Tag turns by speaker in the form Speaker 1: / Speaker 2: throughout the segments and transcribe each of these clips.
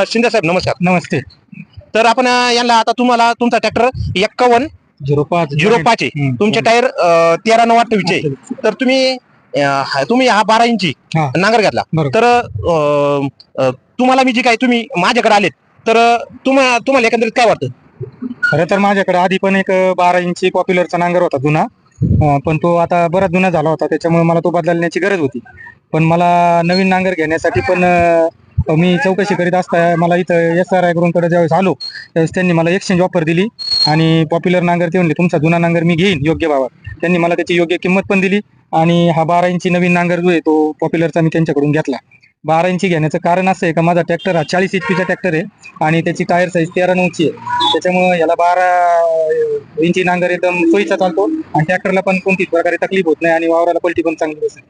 Speaker 1: शिंदे साहेब नमस्कार.
Speaker 2: नमस्ते.
Speaker 1: तर आपण यांना आता तुम्हाला तुमचा ट्रॅक्टर 5105 आहे. तुमचे टायर 13/9/28 आहे. तर तुम्ही हा 12 इंची नांगर घेतला. तर तुम्हाला मी जी काय तुम्ही माझ्याकडे आलेत तर तुम्हाला एकंदरीत काय वाटतं?
Speaker 2: खरं तर माझ्याकडे आधी पण एक 12 इंची पॉप्युलरचा नांगर होता जुना, पण तो आता बराच जुना झाला होता, त्याच्यामुळे मला तो बदलण्याची गरज होती. पण मला नवीन नांगर घेण्यासाठी पण मी चौकशी करीत असता मला इथं SR कडे ज्यावेळेस आलो त्यावेळेस त्यांनी मला एक्सचेंज ऑफर दिली आणि पॉप्युलर नांगर ते म्हणले तुमचा जुना नांगर मी घेईन योग्य भावात. त्यांनी मला त्याची योग्य किंमत पण दिली आणि हा 12 इंची नवीन नांगर जो आहे तो पॉप्युलरचा मी त्यांच्याकडून घेतला. 12 इंची घेण्याचं कारण असं आहे का माझा ट्रॅक्टर हा 40 HP ट्रॅक्टर आहे आणि त्याची टायर साईज 13/9ची आहे. त्याच्यामुळे याला 12 इंची नांगर एकदम सोयीचा चालतो आणि ट्रॅक्टरला पण कोणतीच प्रकारे तकलीफ होत नाही आणि वावराला पलटी पण चांगली बसते.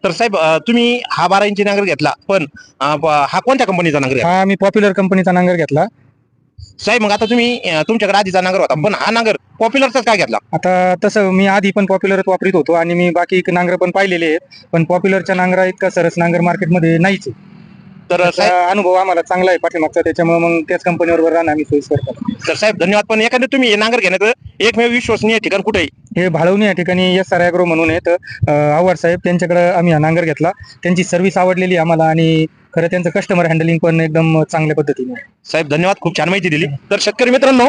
Speaker 1: तर साहेब तुम्ही हा 12 इंची नांगर घेतला, पण हा कोणत्या कंपनीचा नांगर घेतला?
Speaker 2: हा मी पॉप्युलर कंपनीचा नांगर घेतला.
Speaker 1: साहेब मग आता तुम्ही तुमच्याकडे आधीचा नांगर होता, पण हा नांगर पॉप्युलरचाच काय घेतला?
Speaker 2: आता तसं मी आधी पण पॉप्युलरच वापरित होतो आणि मी बाकी नांगर पण पाहिलेले आहेत, पण पॉप्युलरच्या नांगरा इतका सरस नांगर मार्केटमध्ये नाहीच आहे.
Speaker 1: तर
Speaker 2: अनुभव आम्हाला चांगला आहे पाठीमागचा, त्याच्यामुळे मग त्याच कंपनीवर राहणं आम्ही सोयीस्कर करतो.
Speaker 1: तर साहेब धन्यवाद. पण एखादं तुम्ही हे नांगर घेण्याचं एकमेव विश्वसनीय ठिकाण कुठे आहे?
Speaker 2: हे भाळवणी या ठिकाणी SR ॲग्रो म्हणून आहेत आव्हाड साहेब, त्यांच्याकडे आम्ही हा नांगर घेतला. त्यांची सर्व्हिस आवडलेली आम्हाला आणि खरं त्यांचं कस्टमर हँडलिंग पण एकदम चांगल्या पद्धतीने.
Speaker 1: साहेब धन्यवाद, खूप छान माहिती दिली. तर शेतकरी मित्रांनो